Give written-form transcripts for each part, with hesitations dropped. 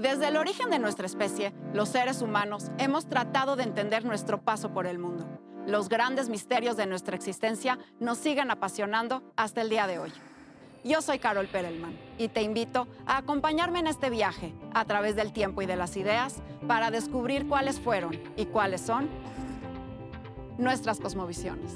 Desde el origen de nuestra especie, los seres humanos hemos tratado de entender nuestro paso por el mundo. Los grandes misterios de nuestra existencia nos siguen apasionando hasta el día de hoy. Yo soy Carol Perelman y te invito a acompañarme en este viaje a través del tiempo y de las ideas para descubrir cuáles fueron y cuáles son nuestras cosmovisiones.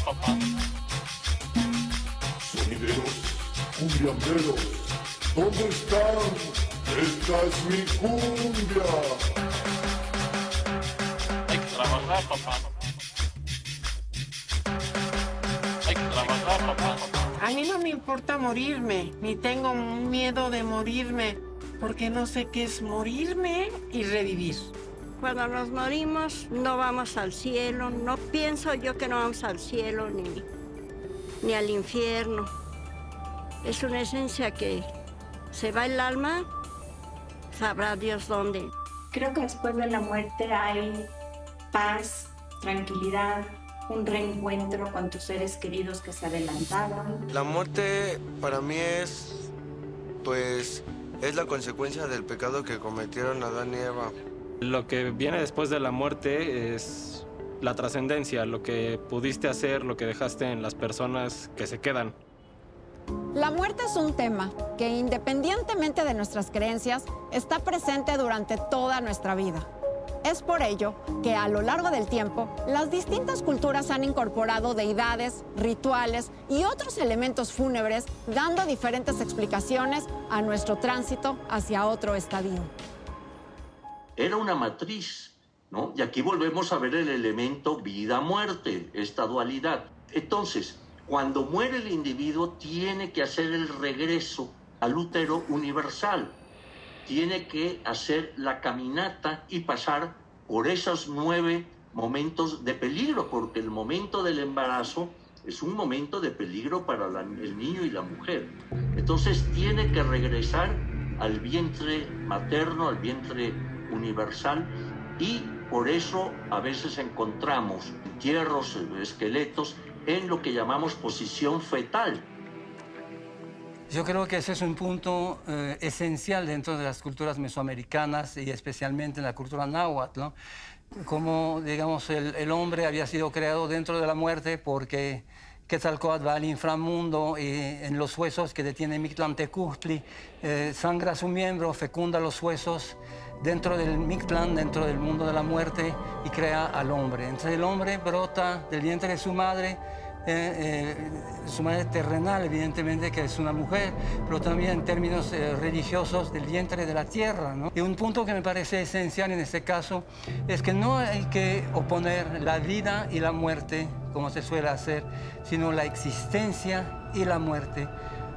Papá. Sonideros, cumbiamberos, ¿dónde están? Esta es mi cumbia. Hay que trabajar, papá. Hay que trabajar, papá. A mí no me importa morirme, ni tengo miedo de morirme, porque no sé qué es morirme y revivir. Cuando nos morimos no vamos al cielo, no pienso yo que no vamos al cielo ni al infierno. Es una esencia que se va el alma, sabrá Dios dónde. Creo que después de la muerte hay paz, tranquilidad, un reencuentro con tus seres queridos que se adelantaron. La muerte para mí es la consecuencia del pecado que cometieron Adán y Eva. Lo que viene después de la muerte es la trascendencia, lo que pudiste hacer, lo que dejaste en las personas que se quedan. La muerte es un tema que, independientemente de nuestras creencias, está presente durante toda nuestra vida. Es por ello que a lo largo del tiempo, las distintas culturas han incorporado deidades, rituales y otros elementos fúnebres, dando diferentes explicaciones a nuestro tránsito hacia otro estadio. Era una matriz, ¿no? Y aquí volvemos a ver el elemento vida-muerte, esta dualidad. Entonces, cuando muere el individuo, tiene que hacer el regreso al útero universal. Tiene que hacer la caminata y pasar por esos 9 momentos de peligro, porque el momento del embarazo es un momento de peligro para el niño y la mujer. Entonces, tiene que regresar al vientre materno, al vientre universal, y por eso a veces encontramos entierros, esqueletos en lo que llamamos posición fetal. Yo creo que ese es un punto esencial dentro de las culturas mesoamericanas y especialmente en la cultura náhuatl, ¿no? Como, digamos, el hombre había sido creado dentro de la muerte porque Quetzalcóatl va al inframundo y en los huesos que detiene Mictlantecutli sangra su miembro, fecunda los huesos dentro del Mictlán, dentro del mundo de la muerte, y crea al hombre. Entonces el hombre brota del vientre de su madre terrenal, evidentemente, que es una mujer, pero también en términos religiosos del vientre de la tierra, ¿no? Y un punto que me parece esencial en este caso es que no hay que oponer la vida y la muerte, como se suele hacer, sino la existencia y la muerte.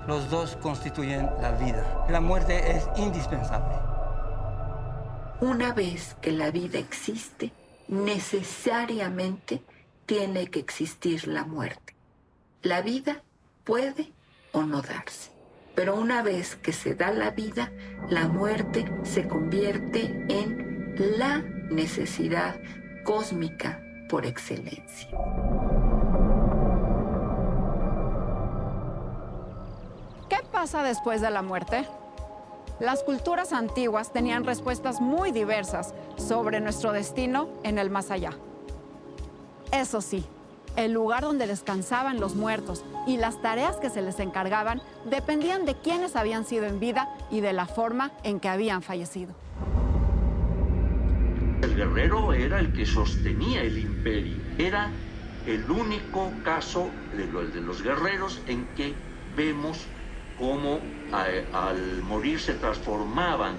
Los dos constituyen la vida. La muerte es indispensable. Una vez que la vida existe, necesariamente tiene que existir la muerte. La vida puede o no darse, pero una vez que se da la vida, la muerte se convierte en la necesidad cósmica por excelencia. ¿Qué pasa después de la muerte? Las culturas antiguas tenían respuestas muy diversas sobre nuestro destino en el más allá. Eso sí, el lugar donde descansaban los muertos y las tareas que se les encargaban dependían de quiénes habían sido en vida y de la forma en que habían fallecido. El guerrero era el que sostenía el imperio. Era el único caso de los guerreros en que vemos cómo al morir se transformaban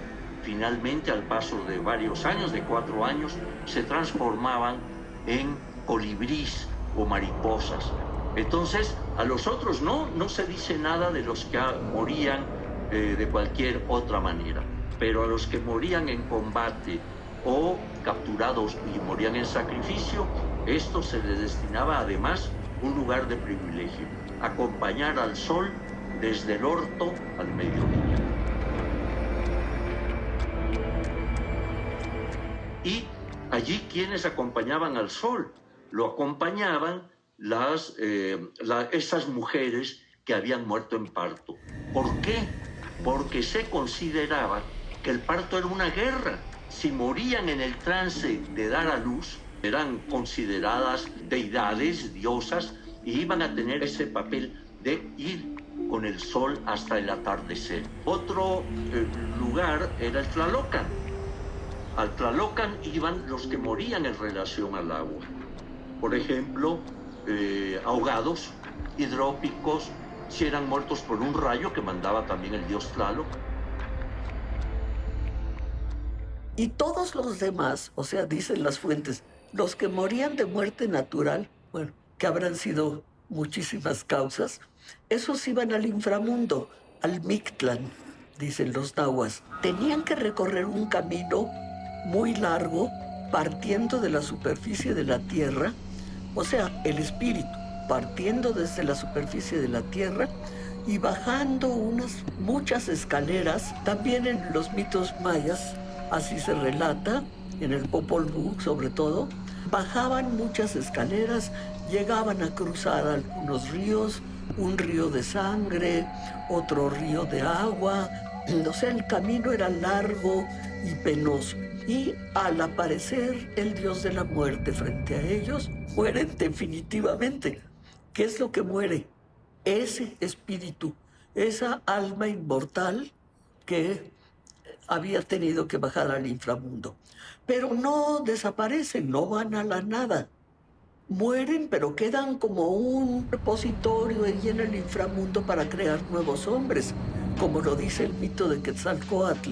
finalmente al paso de varios años, de 4 años, se transformaban en colibrís o mariposas. Entonces, a los otros no se dice nada de los que morían de cualquier otra manera, pero a los que morían en combate o capturados y morían en sacrificio, esto se les destinaba además un lugar de privilegio, acompañar al sol desde el orto al mediodía. Y allí, ¿quiénes acompañaban al sol? Lo acompañaban esas mujeres que habían muerto en parto. ¿Por qué? Porque se consideraba que el parto era una guerra. Si morían en el trance de dar a luz, eran consideradas deidades, diosas, y iban a tener ese papel de ir con el sol hasta el atardecer. Otro lugar era el Tlalocan. Al Tlalocan iban los que morían en relación al agua. Por ejemplo, ahogados, hidrópicos, si eran muertos por un rayo que mandaba también el dios Tlaloc. Y todos los demás, o sea, dicen las fuentes, los que morían de muerte natural, bueno, que habrán sido muchísimas causas, esos iban al inframundo, al Mictlán, dicen los nahuas. Tenían que recorrer un camino muy largo, partiendo de la superficie de la tierra, o sea, el espíritu, partiendo desde la superficie de la tierra y bajando muchas escaleras. También en los mitos mayas, así se relata, en el Popol Vuh sobre todo, bajaban muchas escaleras, llegaban a cruzar algunos ríos, un río de sangre, otro río de agua. O sea, el camino era largo y penoso. Y al aparecer el dios de la muerte frente a ellos, mueren definitivamente. ¿Qué es lo que muere? Ese espíritu, esa alma inmortal que había tenido que bajar al inframundo. Pero no desaparecen, no van a la nada. Mueren, pero quedan como un repositorio ahí en el inframundo para crear nuevos hombres, como lo dice el mito de Quetzalcóatl,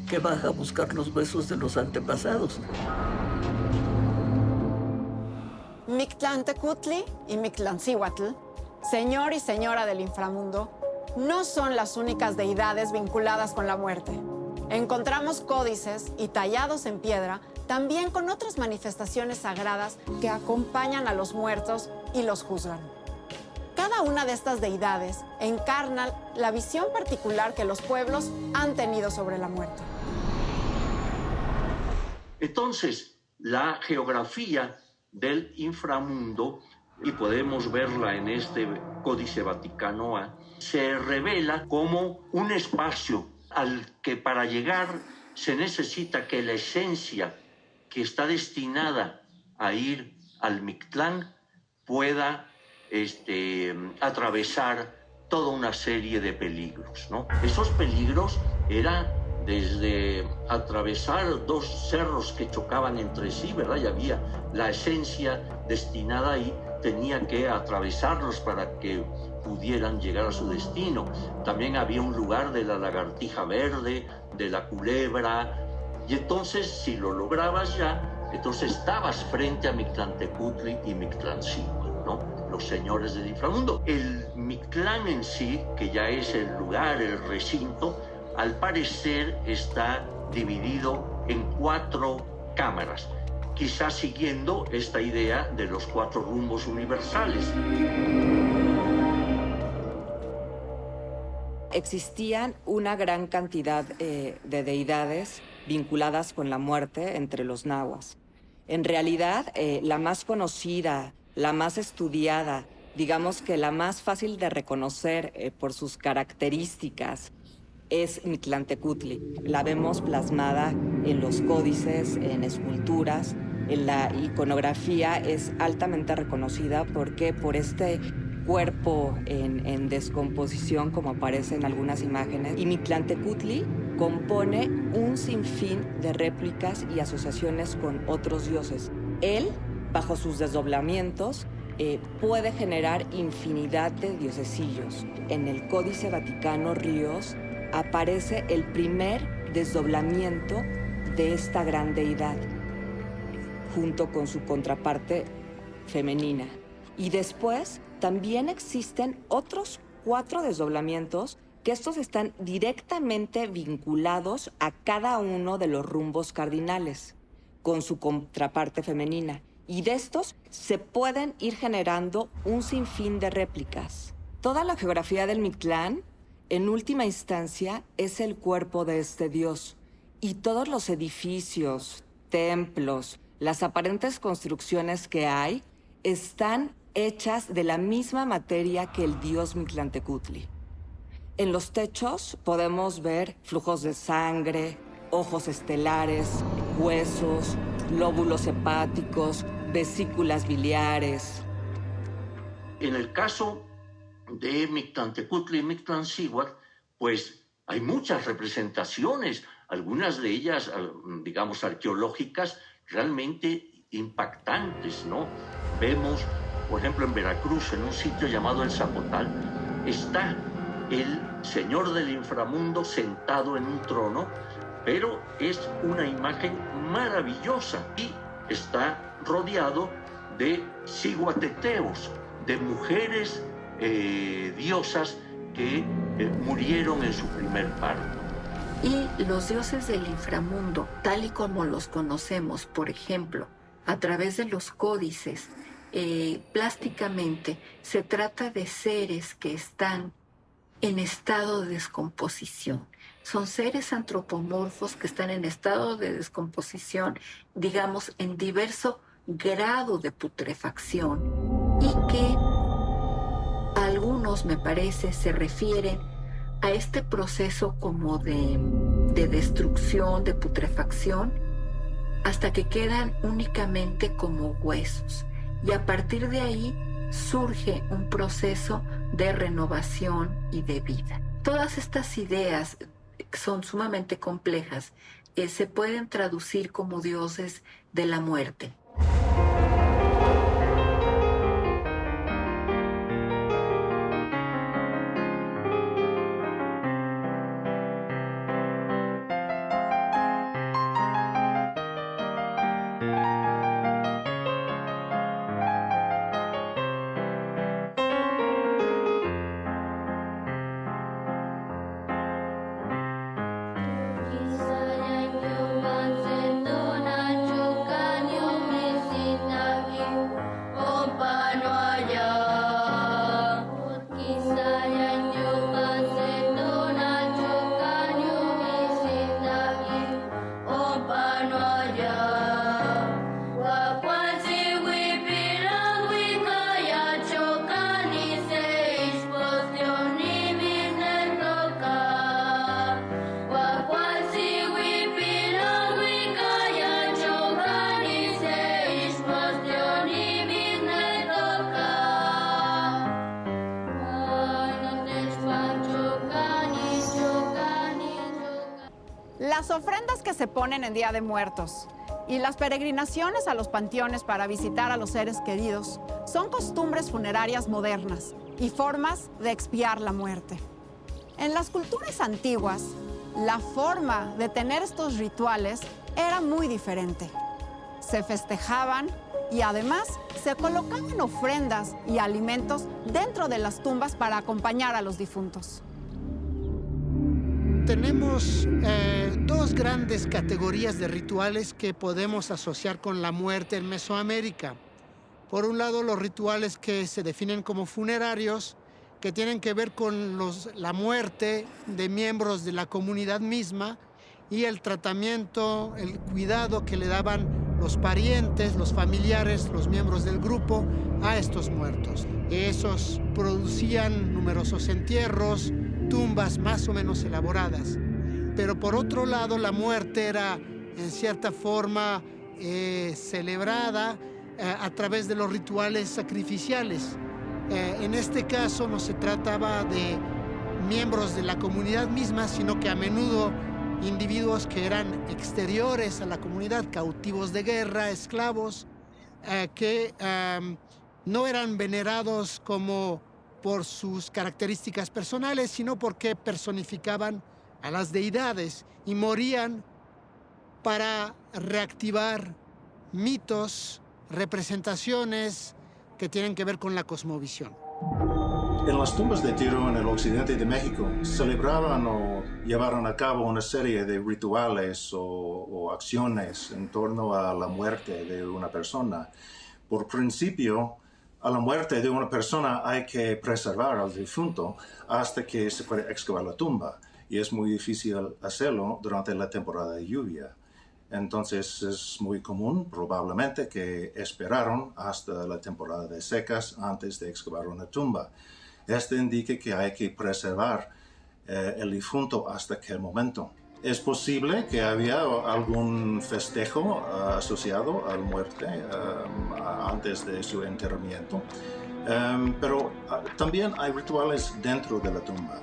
que baja a buscar los huesos de los antepasados. Mictlantecutli y Mictlancíhuatl, señor y señora del inframundo, no son las únicas deidades vinculadas con la muerte. Encontramos códices y tallados en piedra también con otras manifestaciones sagradas que acompañan a los muertos y los juzgan. Cada una de estas deidades encarna la visión particular que los pueblos han tenido sobre la muerte. Entonces, la geografía del inframundo, y podemos verla en este Códice Vaticano A, se revela como un espacio al que para llegar se necesita que la esencia que está destinada a ir al Mictlán pueda atravesar toda una serie de peligros, ¿no? Esos peligros eran desde atravesar dos cerros que chocaban entre sí, ¿verdad? Y había la esencia destinada ahí, tenía que atravesarlos para que pudieran llegar a su destino. También había un lugar de la lagartija verde, de la culebra, y entonces si lo lograbas ya, entonces estabas frente a Mictlantecutli y Mictlancíhuatl, ¿no? Los señores del inframundo. El Mictlán en sí, que ya es el lugar, el recinto, al parecer está dividido en 4 cámaras, quizás siguiendo esta idea de los 4 rumbos universales. Existían una gran cantidad de deidades vinculadas con la muerte entre los nahuas. En realidad, la más conocida, la más estudiada, digamos que la más fácil de reconocer por sus características, es Mictlantecutli. La vemos plasmada en los códices, en esculturas, en la iconografía es altamente reconocida porque por este cuerpo en descomposición, como aparece en algunas imágenes, y Mictlantecutli compone un sinfín de réplicas y asociaciones con otros dioses. Él, bajo sus desdoblamientos, puede generar infinidad de diosesillos. En el Códice Vaticano Ríos aparece el primer desdoblamiento de esta gran deidad, junto con su contraparte femenina. Y después también existen otros 4 desdoblamientos que estos están directamente vinculados a cada uno de los rumbos cardinales, con su contraparte femenina. Y de estos se pueden ir generando un sinfín de réplicas. Toda la geografía del Mictlán, en última instancia, es el cuerpo de este dios. Y todos los edificios, templos, las aparentes construcciones que hay, están hechas de la misma materia que el dios Mictlantecutli. En los techos podemos ver flujos de sangre, ojos estelares, huesos, lóbulos hepáticos, vesículas biliares. En el caso de Mictlantecutli y Mictlancíhuatl, pues hay muchas representaciones, algunas de ellas, digamos, arqueológicas, realmente impactantes, ¿no? Vemos, por ejemplo, en Veracruz, en un sitio llamado El Zapotal, está el señor del inframundo sentado en un trono, pero es una imagen maravillosa y está rodeado de ciguateteos, de mujeres diosas que murieron en su primer parto. Y los dioses del inframundo, tal y como los conocemos, por ejemplo, a través de los códices, plásticamente, se trata de seres que están en estado de descomposición. Son seres antropomorfos que están en estado de descomposición, digamos, en diverso grado de putrefacción, y que algunos, me parece, se refieren a este proceso como de destrucción, de putrefacción, hasta que quedan únicamente como huesos. Y a partir de ahí surge un proceso de renovación y de vida. Todas estas ideas son sumamente complejas, se pueden traducir como dioses de la muerte. Las ofrendas que se ponen en Día de Muertos y las peregrinaciones a los panteones para visitar a los seres queridos son costumbres funerarias modernas y formas de expiar la muerte. En las culturas antiguas, la forma de tener estos rituales era muy diferente. Se festejaban y además se colocaban ofrendas y alimentos dentro de las tumbas para acompañar a los difuntos. Tenemos dos grandes categorías de rituales que podemos asociar con la muerte en Mesoamérica. Por un lado, los rituales que se definen como funerarios, que tienen que ver con la muerte de miembros de la comunidad misma y el tratamiento, el cuidado que le daban los parientes, los familiares, los miembros del grupo a estos muertos. Esos producían numerosos entierros, tumbas más o menos elaboradas. Pero por otro lado, la muerte era en cierta forma celebrada a través de los rituales sacrificiales. En este caso no se trataba de miembros de la comunidad misma, sino que a menudo individuos que eran exteriores a la comunidad, cautivos de guerra, esclavos, que no eran venerados como por sus características personales, sino porque personificaban a las deidades y morían para reactivar mitos, representaciones que tienen que ver con la cosmovisión. En las tumbas de Tiro en el occidente de México celebraban o llevaron a cabo una serie de rituales o acciones en torno a la muerte de una persona. Por principio, a la muerte de una persona hay que preservar al difunto hasta que se puede excavar la tumba, y es muy difícil hacerlo durante la temporada de lluvia. Entonces es muy común, probablemente, que esperaron hasta la temporada de secas antes de excavar una tumba. Esto indica que hay que preservar el difunto hasta aquel momento. Es posible que había algún festejo asociado a la muerte antes de su enterramiento, pero también hay rituales dentro de la tumba.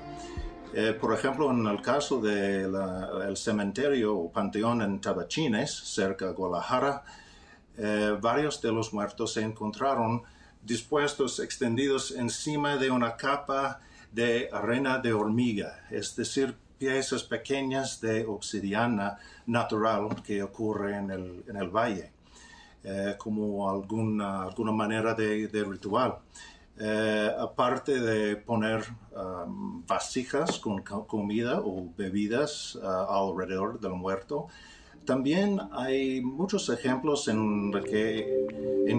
Por ejemplo, en el caso del cementerio o panteón en Tabachines, cerca de Guadalajara, varios de los muertos se encontraron dispuestos, extendidos encima de una capa de arena de hormiga, es decir, piezas pequeñas de obsidiana natural que ocurre en el valle, como alguna manera de ritual. Aparte de poner vasijas con comida o bebidas alrededor del muerto, también hay muchos ejemplos en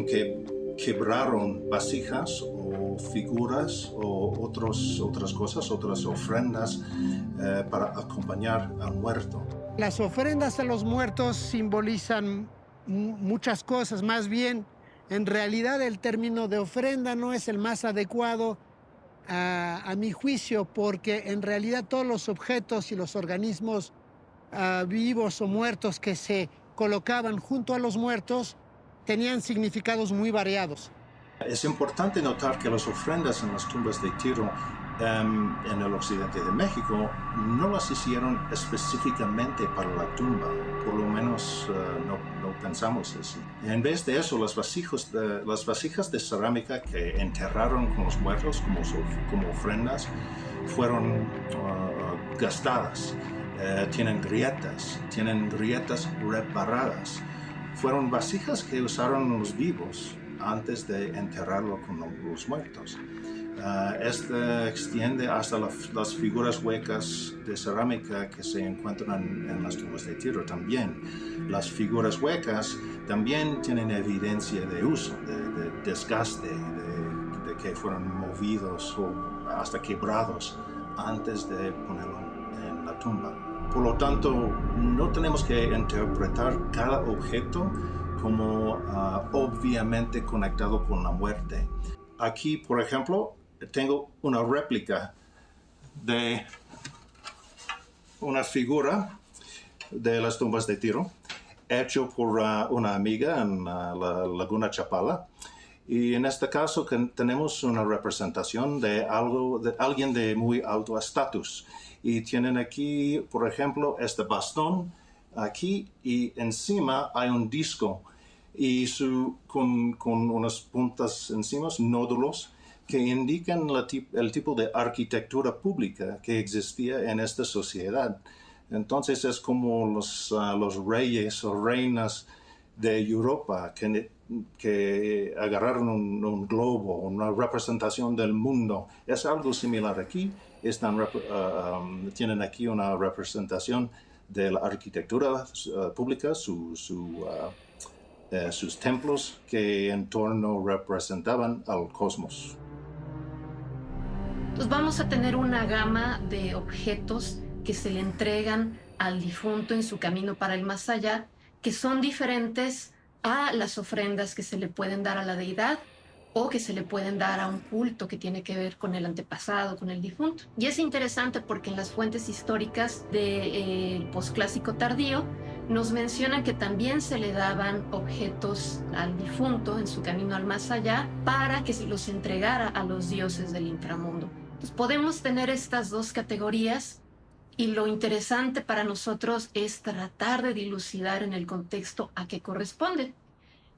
que quebraron vasijas o figuras o otras cosas, otras ofrendas para acompañar al muerto. Las ofrendas a los muertos simbolizan muchas cosas, más bien. En realidad el término de ofrenda no es el más adecuado a mi juicio, porque en realidad todos los objetos y los organismos vivos o muertos que se colocaban junto a los muertos tenían significados muy variados. Es importante notar que las ofrendas en las tumbas de Tiro en el occidente de México no las hicieron específicamente para la tumba, por lo menos no pensamos así. En vez de eso, las vasijas de cerámica que enterraron con los muertos como ofrendas fueron gastadas, tienen grietas reparadas. Fueron vasijas que usaron los vivos antes de enterrarlo con los muertos. Este extiende hasta las figuras huecas de cerámica que se encuentran en las tumbas de Tiro también. Las figuras huecas también tienen evidencia de uso, de desgaste, de que fueron movidos o hasta quebrados antes de ponerlo en la tumba. Por lo tanto, no tenemos que interpretar cada objeto como obviamente conectado con la muerte. Aquí, por ejemplo, tengo una réplica de una figura de las tumbas de Tiro, hecho por una amiga en la Laguna Chapala. Y en este caso tenemos una representación de alguien de muy alto estatus. Y tienen aquí, por ejemplo, este bastón aquí, y encima hay un disco y con unas puntas encima, nódulos, que indican el tipo de arquitectura pública que existía en esta sociedad. Entonces es como los reyes o reinas de Europa que agarraron un globo, una representación del mundo. Es algo similar aquí. Tienen aquí una representación de la arquitectura pública, sus templos que en torno representaban al cosmos. Entonces vamos a tener una gama de objetos que se le entregan al difunto en su camino para el más allá, que son diferentes a las ofrendas que se le pueden dar a la deidad o que se le pueden dar a un culto que tiene que ver con el antepasado, con el difunto. Y es interesante porque en las fuentes históricas del posclásico tardío nos mencionan que también se le daban objetos al difunto en su camino al más allá para que se los entregara a los dioses del inframundo. Entonces podemos tener estas dos categorías y lo interesante para nosotros es tratar de dilucidar en el contexto a qué corresponden.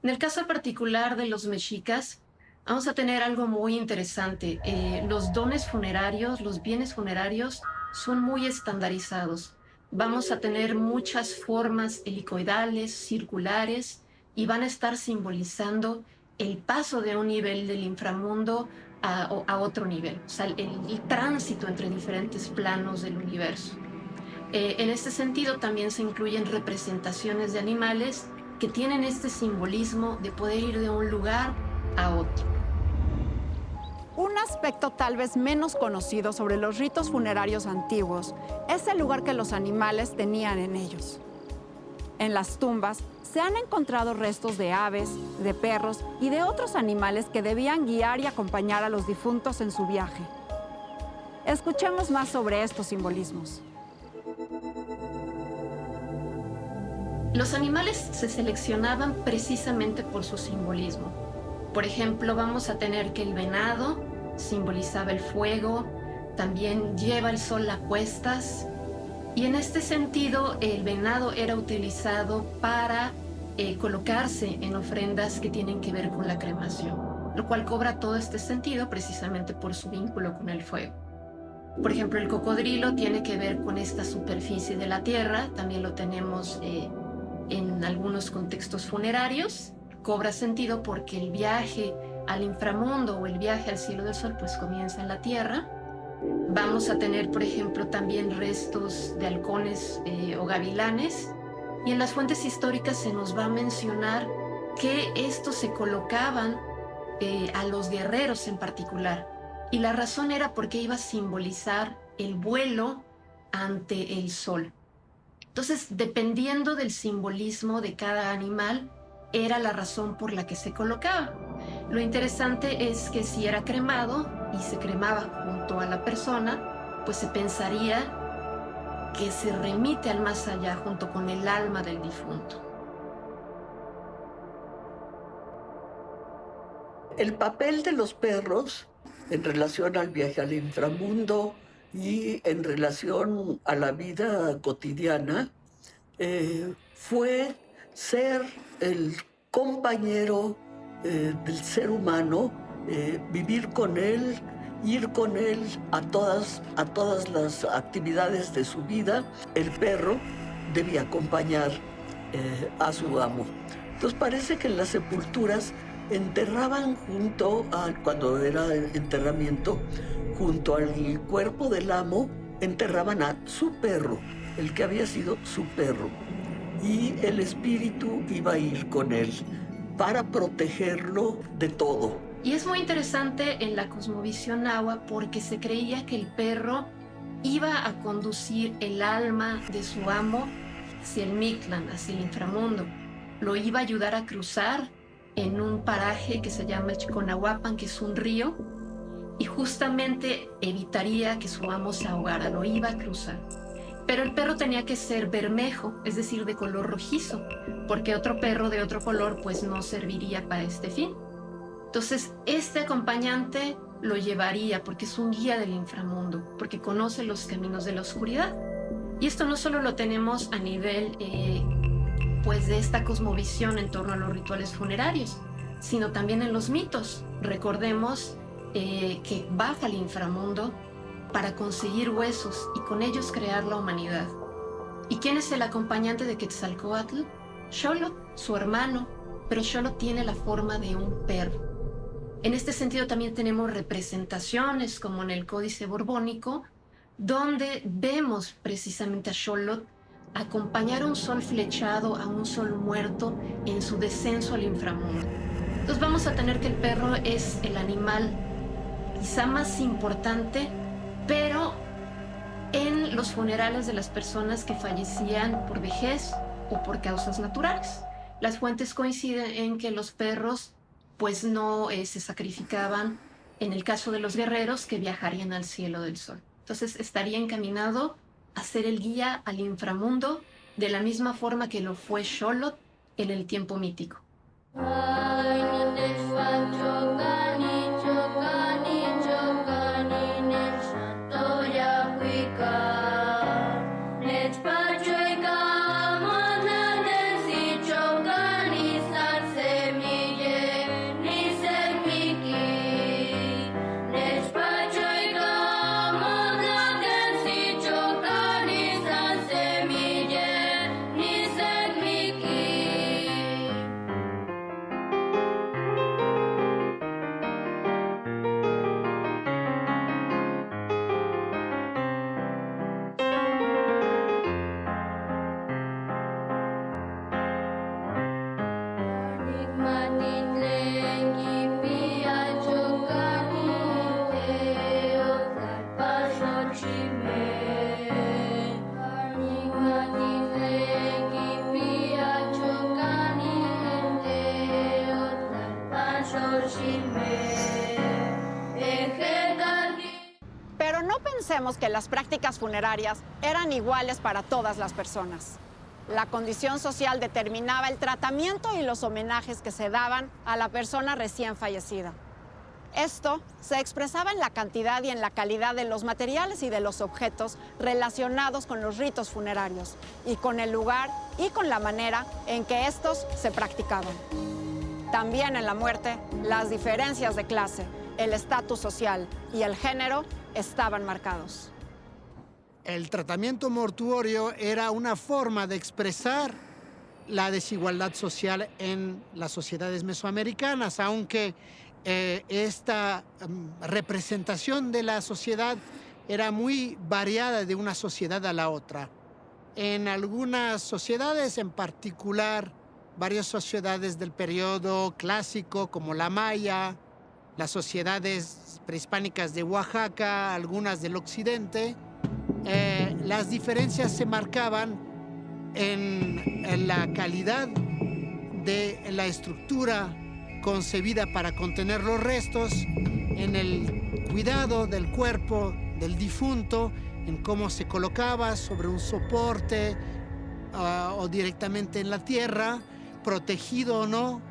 En el caso particular de los mexicas, vamos a tener algo muy interesante. Los dones funerarios, los bienes funerarios son muy estandarizados. vamos a tener muchas formas helicoidales, circulares, y van a estar simbolizando el paso de un nivel del inframundo a otro nivel, o sea, el tránsito entre diferentes planos del universo. En este sentido también se incluyen representaciones de animales que tienen este simbolismo de poder ir de un lugar a otro. Un aspecto tal vez menos conocido sobre los ritos funerarios antiguos es el lugar que los animales tenían en ellos. En las tumbas se han encontrado restos de aves, de perros y de otros animales que debían guiar y acompañar a los difuntos en su viaje. Escuchemos más sobre estos simbolismos. Los animales se seleccionaban precisamente por su simbolismo. Por ejemplo, vamos a tener que el venado simbolizaba el fuego, también lleva el sol a cuestas, y en este sentido el venado era utilizado para colocarse en ofrendas que tienen que ver con la cremación, lo cual cobra todo este sentido precisamente por su vínculo con el fuego. Por ejemplo, el cocodrilo tiene que ver con esta superficie de la tierra, también lo tenemos en algunos contextos funerarios. Cobra sentido porque el viaje al inframundo o el viaje al cielo del sol pues comienza en la tierra. Vamos a tener, por ejemplo, también restos de halcones o gavilanes, y en las fuentes históricas se nos va a mencionar que estos se colocaban a los guerreros en particular, y la razón era porque iba a simbolizar el vuelo ante el sol. Entonces, dependiendo del simbolismo de cada animal, era la razón por la que se colocaba. Lo interesante es que si era cremado y se cremaba junto a la persona, pues se pensaría que se remite al más allá junto con el alma del difunto. El papel de los perros en relación al viaje al inframundo y en relación a la vida cotidiana fue ser el compañero del ser humano, vivir con él, ir con él a todas las actividades de su vida. El perro debía acompañar a su amo. Entonces parece que en las sepulturas enterraban cuando era enterramiento, junto al cuerpo del amo, enterraban a su perro, el que había sido su perro. Y el espíritu iba a ir con él para protegerlo de todo. Y es muy interesante en la cosmovisión nahua porque se creía que el perro iba a conducir el alma de su amo hacia el Mictlán, hacia el inframundo. Lo iba a ayudar a cruzar en un paraje que se llama Chiconahuapan, que es un río, y justamente evitaría que su amo se ahogara, lo iba a cruzar. Pero el perro tenía que ser bermejo, es decir, de color rojizo, porque otro perro de otro color pues no serviría para este fin. Entonces, este acompañante lo llevaría porque es un guía del inframundo, porque conoce los caminos de la oscuridad. Y esto no solo lo tenemos a nivel pues de esta cosmovisión en torno a los rituales funerarios, sino también en los mitos. Recordemos que baja al inframundo para conseguir huesos y con ellos crear la humanidad. ¿Y quién es el acompañante de Quetzalcóatl? Xolotl, su hermano, pero Xolotl tiene la forma de un perro. En este sentido también tenemos representaciones como en el Códice Borbónico, donde vemos precisamente a Xolotl acompañar a un sol flechado, a un sol muerto en su descenso al inframundo. Entonces vamos a tener que el perro es el animal quizá más importante, pero en los funerales de las personas que fallecían por vejez o por causas naturales. Las fuentes coinciden en que los perros pues no se sacrificaban en el caso de los guerreros que viajarían al cielo del sol. Entonces estaría encaminado a ser el guía al inframundo de la misma forma que lo fue Xolotl en el tiempo mítico. Semille, Pero no pensemos que las prácticas funerarias eran iguales para todas las personas. La condición social determinaba el tratamiento y los homenajes que se daban a la persona recién fallecida. Esto se expresaba en la cantidad y en la calidad de los materiales y de los objetos relacionados con los ritos funerarios, y con el lugar y con la manera en que estos se practicaban. También en la muerte, las diferencias de clase, el estatus social y el género estaban marcados. El tratamiento mortuorio era una forma de expresar la desigualdad social en las sociedades mesoamericanas, aunque esta representación de la sociedad era muy variada de una sociedad a la otra. En algunas sociedades, en particular varias sociedades del periodo clásico como la maya, las sociedades prehispánicas de Oaxaca, algunas del occidente, las diferencias se marcaban en la calidad de la estructura concebida para contener los restos, en el cuidado del cuerpo del difunto, en cómo se colocaba sobre un soporte o directamente en la tierra, protegido o no,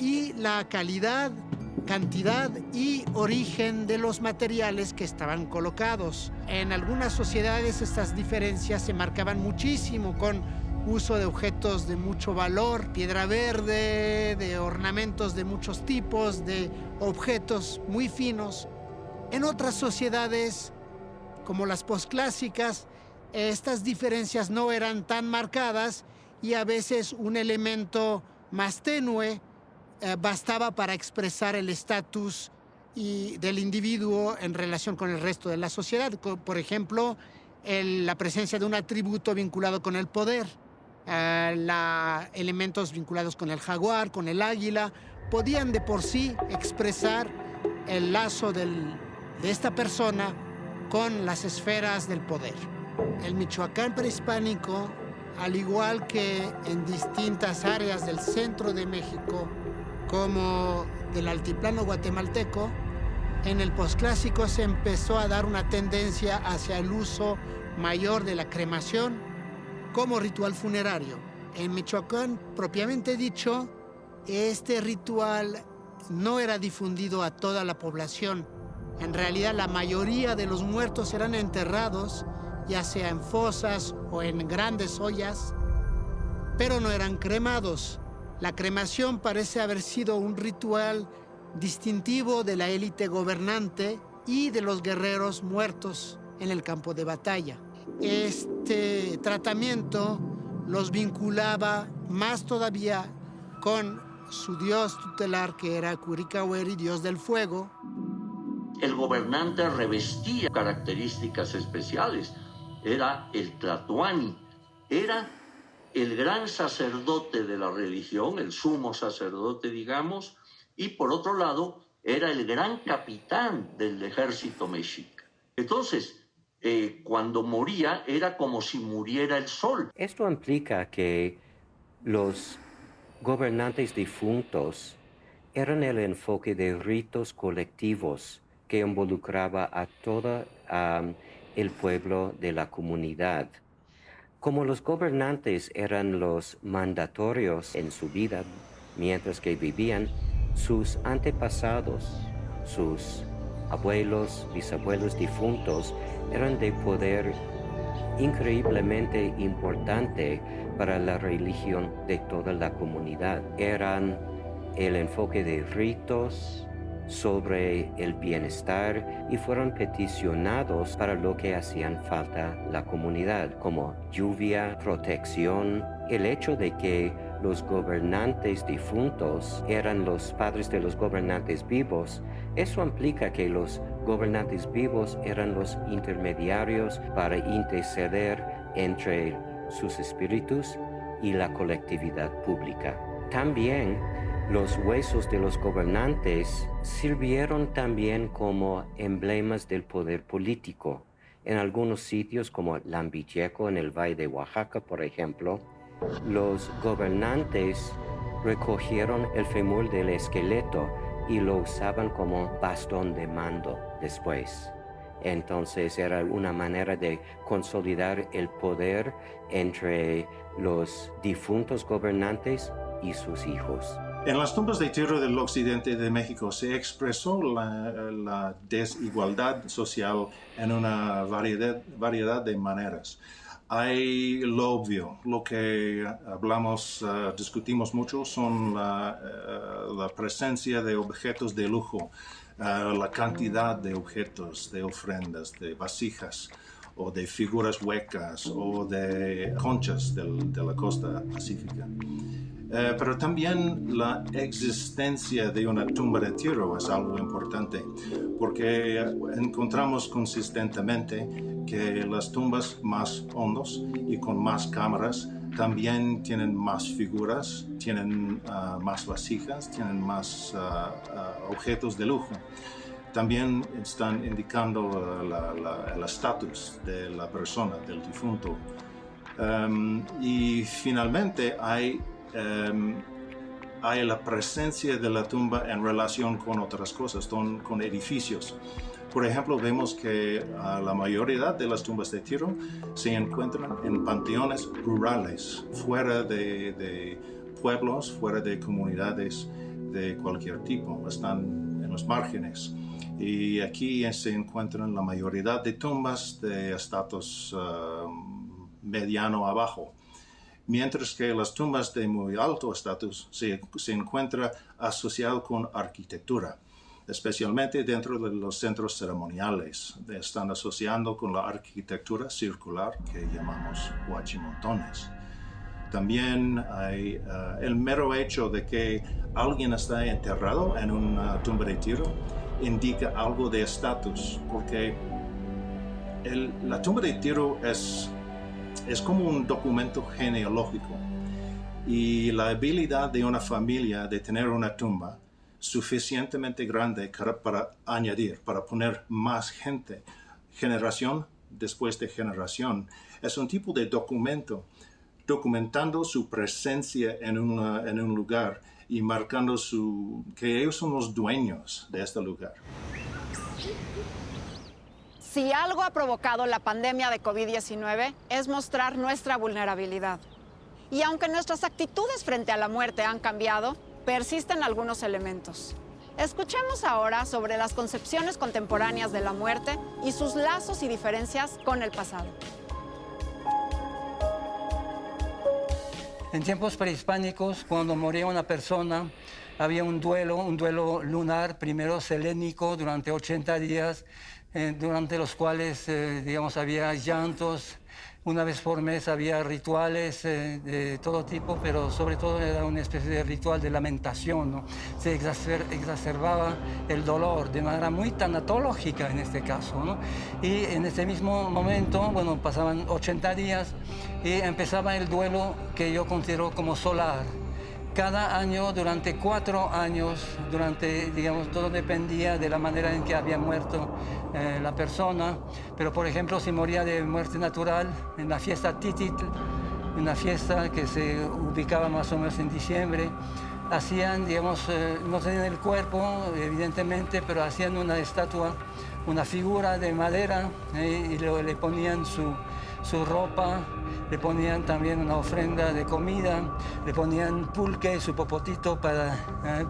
y la calidad, cantidad y origen de los materiales que estaban colocados. En algunas sociedades estas diferencias se marcaban muchísimo con uso de objetos de mucho valor, piedra verde, de ornamentos de muchos tipos, de objetos muy finos. En otras sociedades, como las posclásicas, estas diferencias no eran tan marcadas y a veces un elemento más tenue bastaba para expresar el estatus del individuo en relación con el resto de la sociedad. Por ejemplo, la presencia de un atributo vinculado con el poder. Elementos vinculados con el jaguar, con el águila, podían de por sí expresar el lazo de esta persona con las esferas del poder. El Michoacán prehispánico, al igual que en distintas áreas del centro de México, como del altiplano guatemalteco, en el posclásico se empezó a dar una tendencia hacia el uso mayor de la cremación como ritual funerario. En Michoacán, propiamente dicho, este ritual no era difundido a toda la población. En realidad, la mayoría de los muertos eran enterrados, ya sea en fosas o en grandes ollas, pero no eran cremados. La cremación parece haber sido un ritual distintivo de la élite gobernante y de los guerreros muertos en el campo de batalla. Este tratamiento los vinculaba más todavía con su dios tutelar, que era Curicahueri, dios del fuego. El gobernante revestía características especiales. Era el Tlatoani, era el gran sacerdote de la religión, el sumo sacerdote, digamos, y por otro lado, era el gran capitán del ejército mexica. Entonces, cuando moría, era como si muriera el sol. Esto implica que los gobernantes difuntos eran el enfoque de ritos colectivos que involucraba a todo el pueblo de la comunidad. Como los gobernantes eran los mandatorios en su vida mientras que vivían, sus antepasados, sus abuelos, bisabuelos difuntos, eran de poder increíblemente importante para la religión de toda la comunidad. Eran el enfoque de ritos sobre el bienestar y fueron peticionados para lo que hacían falta la comunidad, como lluvia, protección. El hecho de que los gobernantes difuntos eran los padres de los gobernantes vivos, eso implica que los gobernantes vivos eran los intermediarios para interceder entre sus espíritus y la colectividad pública. También los huesos de los gobernantes sirvieron también como emblemas del poder político. En algunos sitios como Lambicheco, en el Valle de Oaxaca, por ejemplo, los gobernantes recogieron el fémur del esqueleto y lo usaban como bastón de mando después. Entonces era una manera de consolidar el poder entre los difuntos gobernantes y sus hijos. En las tumbas de tierra del occidente de México se expresó la desigualdad social en una variedad de maneras. Hay lo obvio, lo que discutimos mucho son la presencia de objetos de lujo, la cantidad de objetos, de ofrendas, de vasijas o de figuras huecas o de conchas de la costa pacífica. Pero también la existencia de una tumba de tierra es algo importante, porque encontramos consistentemente que las tumbas más hondas y con más cámaras también tienen más figuras, tienen más vasijas, tienen más objetos de lujo. También están indicando el estatus de la persona, del difunto. Y finalmente hay la presencia de la tumba en relación con otras cosas, con edificios. Por ejemplo, vemos que la mayoría de las tumbas de tierra se encuentran en panteones rurales, fuera de pueblos, fuera de comunidades de cualquier tipo, están en los márgenes. Y aquí se encuentran la mayoría de tumbas de estatus mediano abajo. Mientras que las tumbas de muy alto estatus se encuentran asociadas con arquitectura, especialmente dentro de los centros ceremoniales. Están asociando con la arquitectura circular que llamamos huachimontones. También hay el mero hecho de que alguien está enterrado en una tumba de tierra indica algo de estatus, porque la tumba de tierra es como un documento genealógico, y la habilidad de una familia de tener una tumba suficientemente grande para añadir, para poner más gente, generación después de generación, es un tipo de documento, documentando su presencia en un lugar y marcando que ellos son los dueños de este lugar. Si algo ha provocado la pandemia de COVID-19 es mostrar nuestra vulnerabilidad. Y aunque nuestras actitudes frente a la muerte han cambiado, persisten algunos elementos. Escuchemos ahora sobre las concepciones contemporáneas de la muerte y sus lazos y diferencias con el pasado. En tiempos prehispánicos, cuando moría una persona, había un duelo lunar, primero selénico, durante 80 días, durante los cuales, había llantos. Una vez por mes había rituales de todo tipo, pero sobre todo era una especie de ritual de lamentación, ¿no? Se exacerbaba el dolor de manera muy tanatológica en este caso, ¿no? Y en ese mismo momento, pasaban 80 días y empezaba el duelo que yo considero como solar. Cada año, durante 4 años, todo dependía de la manera en que había muerto la persona. Pero, por ejemplo, si moría de muerte natural, en la fiesta Tititl, una fiesta que se ubicaba más o menos en diciembre, hacían, no tenían el cuerpo, evidentemente, pero hacían una estatua, una figura de madera, y le ponían su ropa, le ponían también una ofrenda de comida, le ponían pulque, su popotito para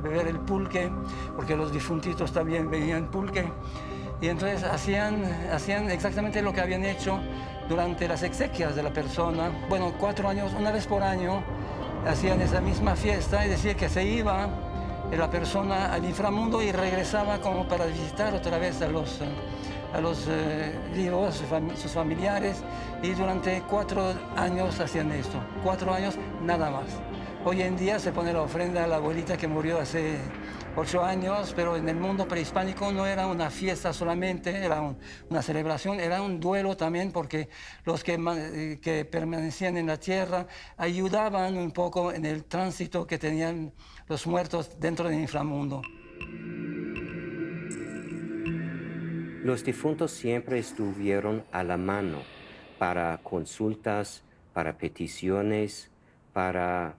beber el pulque, porque los difuntitos también bebían pulque. Y entonces hacían exactamente lo que habían hecho durante las exequias de la persona. 4 años, una vez por año, hacían esa misma fiesta, es decir, que se iba la persona al inframundo y regresaba como para visitar otra vez a los vivos, sus familiares, y durante 4 años hacían esto. 4 años nada más. Hoy en día se pone la ofrenda a la abuelita que murió hace 8 años, pero en el mundo prehispánico no era una fiesta solamente, era una celebración, era un duelo también, porque los que permanecían en la tierra ayudaban un poco en el tránsito que tenían los muertos dentro del inframundo. Los difuntos siempre estuvieron a la mano para consultas, para peticiones, para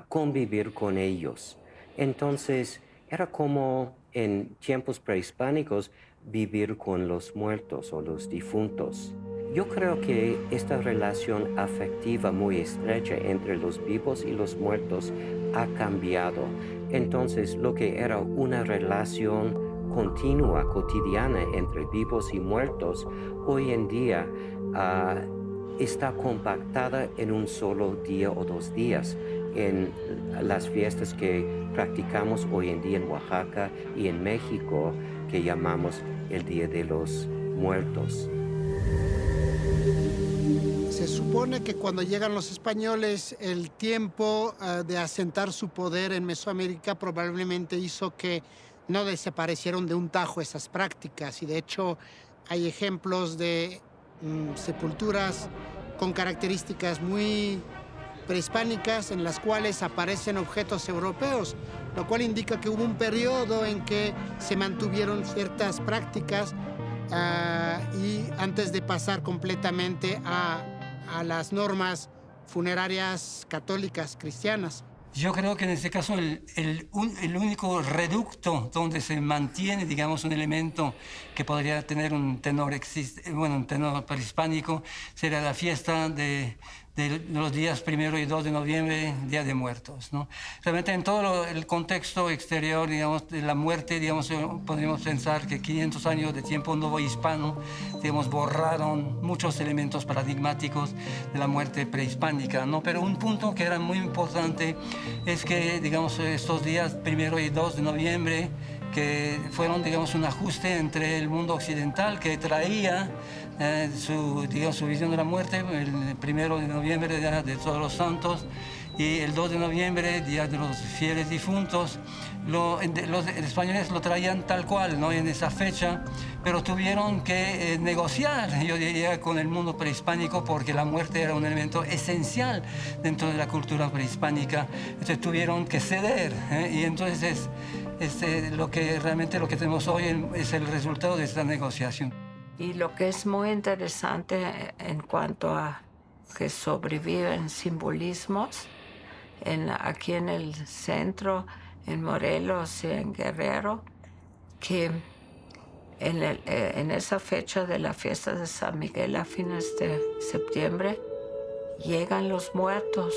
convivir con ellos. Entonces, Era como en tiempos prehispánicos vivir con los muertos o los difuntos. Yo creo que esta relación afectiva muy estrecha entre los vivos y los muertos ha cambiado. Entonces, lo que era una relación continua, cotidiana entre vivos y muertos, hoy en día está compactada en un solo día o 2 días en las fiestas que practicamos hoy en día en Oaxaca y en México, que llamamos el Día de los Muertos. Se supone que cuando llegan los españoles, el tiempo de asentar su poder en Mesoamérica probablemente hizo que no desaparecieron de un tajo esas prácticas. Y de hecho hay ejemplos de sepulturas con características muy prehispánicas en las cuales aparecen objetos europeos, lo cual indica que hubo un periodo en que se mantuvieron ciertas prácticas y antes de pasar completamente a las normas funerarias católicas cristianas. Yo creo que en este caso el único reducto donde se mantiene, digamos, un elemento que podría tener un tenor prehispánico sería la fiesta de los días 1 y 2 de noviembre, Día de Muertos, ¿no? Realmente en todo el contexto exterior, digamos, de la muerte, digamos, podríamos pensar que 500 años de tiempo novohispano, digamos, borraron muchos elementos paradigmáticos de la muerte prehispánica, ¿no? Pero un punto que era muy importante es que, digamos, estos días 1 y 2 de noviembre, que fueron, digamos, un ajuste entre el mundo occidental que traía su visión de la muerte, el 1 de noviembre, Día de Todos los Santos, y el 2 de noviembre, Día de los Fieles Difuntos. Los españoles lo traían tal cual, ¿no? En esa fecha, pero tuvieron que negociar, yo diría, con el mundo prehispánico, porque la muerte era un elemento esencial dentro de la cultura prehispánica. Entonces tuvieron que ceder, y entonces lo que tenemos hoy es el resultado de esta negociación. Y lo que es muy interesante en cuanto a que sobreviven simbolismos, aquí en el centro, en Morelos y en Guerrero, que en esa fecha de la fiesta de San Miguel a fines de septiembre, llegan los muertos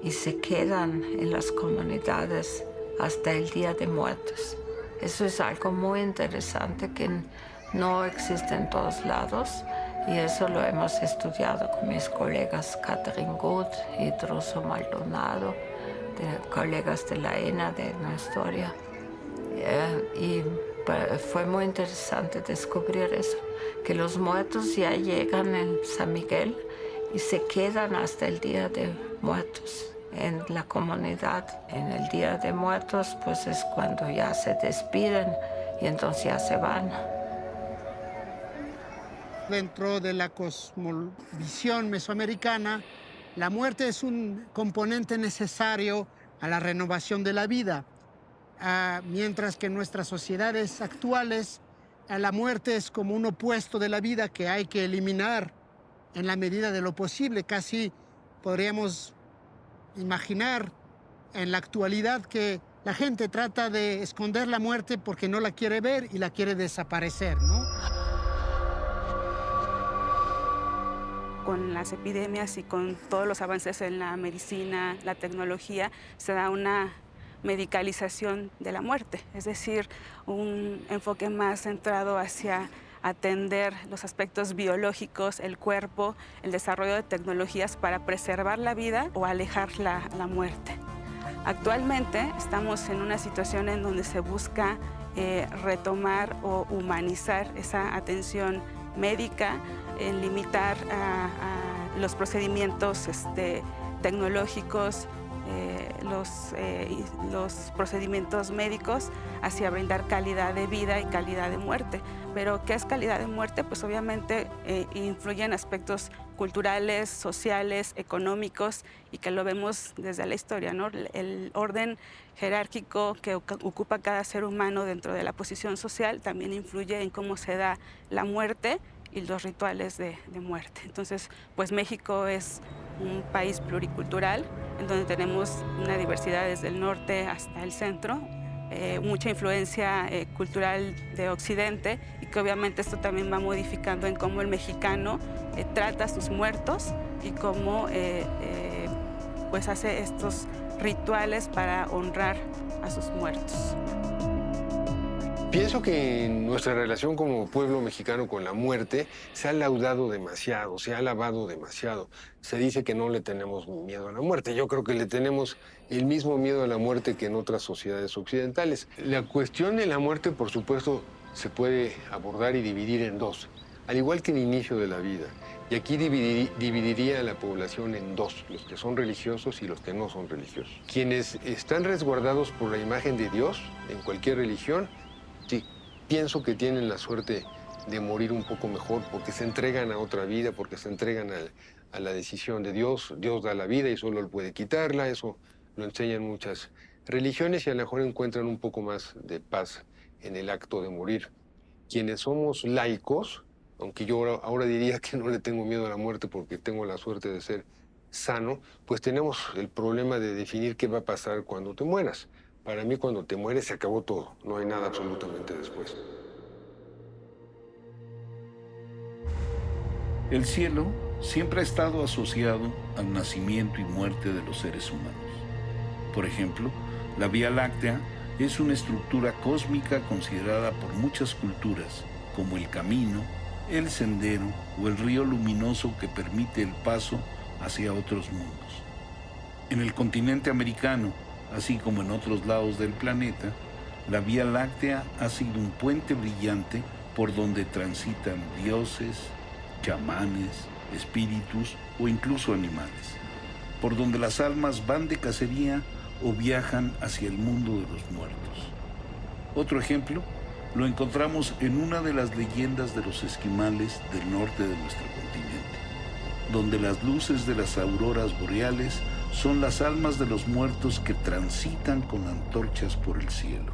y se quedan en las comunidades hasta el Día de Muertos. Eso es algo muy interesante que no existe en todos lados, y eso lo hemos estudiado con mis colegas Catherine Good y Druso Maldonado, colegas de la ENA de Etnohistoria Historia. Y fue muy interesante descubrir eso, que los muertos ya llegan en San Miguel y se quedan hasta el Día de Muertos en la comunidad. En el Día de Muertos, pues es cuando ya se despiden y entonces ya se van. Dentro de la cosmovisión mesoamericana, la muerte es un componente necesario a la renovación de la vida, mientras que en nuestras sociedades actuales la muerte es como un opuesto de la vida que hay que eliminar en la medida de lo posible. Casi podríamos imaginar en la actualidad que la gente trata de esconder la muerte porque no la quiere ver y la quiere desaparecer, ¿no? Con las epidemias y con todos los avances en la medicina, la tecnología, se da una medicalización de la muerte, es decir, un enfoque más centrado hacia atender los aspectos biológicos, el cuerpo, el desarrollo de tecnologías para preservar la vida o alejar la muerte. Actualmente estamos en una situación en donde se busca retomar o humanizar esa atención médica, en limitar a los procedimientos tecnológicos, los procedimientos médicos hacia brindar calidad de vida y calidad de muerte. Pero ¿qué es calidad de muerte? Pues obviamente influyen aspectos culturales, sociales, económicos, y que lo vemos desde la historia, ¿no? El orden jerárquico que ocupa cada ser humano dentro de la posición social también influye en cómo se da la muerte y los rituales de muerte. Entonces, pues México es un país pluricultural, en donde tenemos una diversidad desde el norte hasta el centro, mucha influencia cultural de Occidente y que obviamente esto también va modificando en cómo el mexicano trata a sus muertos y cómo pues hace estos rituales para honrar a sus muertos. Pienso que nuestra relación como pueblo mexicano con la muerte se ha laudado demasiado, se ha alabado demasiado. Se dice que no le tenemos miedo a la muerte. Yo creo que le tenemos el mismo miedo a la muerte que en otras sociedades occidentales. La cuestión de la muerte, por supuesto, se puede abordar y dividir en dos, al igual que el inicio de la vida. Y aquí dividiría a la población en dos, los que son religiosos y los que no son religiosos. Quienes están resguardados por la imagen de Dios en cualquier religión, sí, pienso que tienen la suerte de morir un poco mejor porque se entregan a otra vida, porque se entregan a la decisión de Dios. Dios da la vida y solo Él puede quitarla. Eso lo enseñan muchas religiones y a lo mejor encuentran un poco más de paz en el acto de morir. Quienes somos laicos, aunque yo ahora diría que no le tengo miedo a la muerte porque tengo la suerte de ser sano, pues tenemos el problema de definir qué va a pasar cuando te mueras. Para mí, cuando te mueres, se acabó todo. No hay nada absolutamente después. El cielo siempre ha estado asociado al nacimiento y muerte de los seres humanos. Por ejemplo, la Vía Láctea es una estructura cósmica considerada por muchas culturas como el camino, el sendero o el río luminoso que permite el paso hacia otros mundos. En el continente americano, así como en otros lados del planeta, la Vía Láctea ha sido un puente brillante por donde transitan dioses, chamanes, espíritus o incluso animales, por donde las almas van de cacería o viajan hacia el mundo de los muertos. Otro ejemplo lo encontramos en una de las leyendas de los esquimales del norte de nuestro continente, donde las luces de las auroras boreales son las almas de los muertos que transitan con antorchas por el cielo.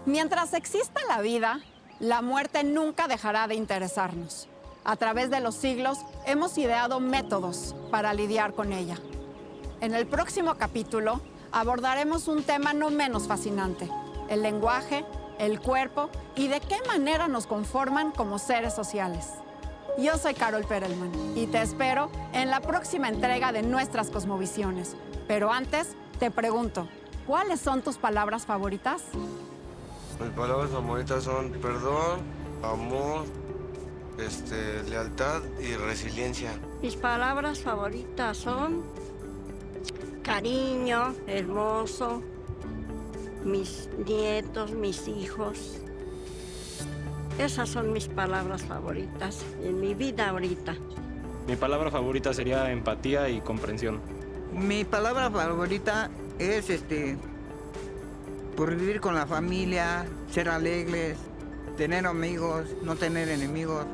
Mientras exista la vida, la muerte nunca dejará de interesarnos. A través de los siglos hemos ideado métodos para lidiar con ella. En el próximo capítulo abordaremos un tema no menos fascinante: el lenguaje, el cuerpo y de qué manera nos conforman como seres sociales. Yo soy Carol Perelman y te espero en la próxima entrega de Nuestras Cosmovisiones. Pero antes, te pregunto, ¿cuáles son tus palabras favoritas? Mis palabras favoritas son perdón, amor, lealtad y resiliencia. Mis palabras favoritas son cariño, hermoso, mis nietos, mis hijos. Esas son mis palabras favoritas en mi vida ahorita. Mi palabra favorita sería empatía y comprensión. Mi palabra favorita es por vivir con la familia, ser alegres, tener amigos, no tener enemigos.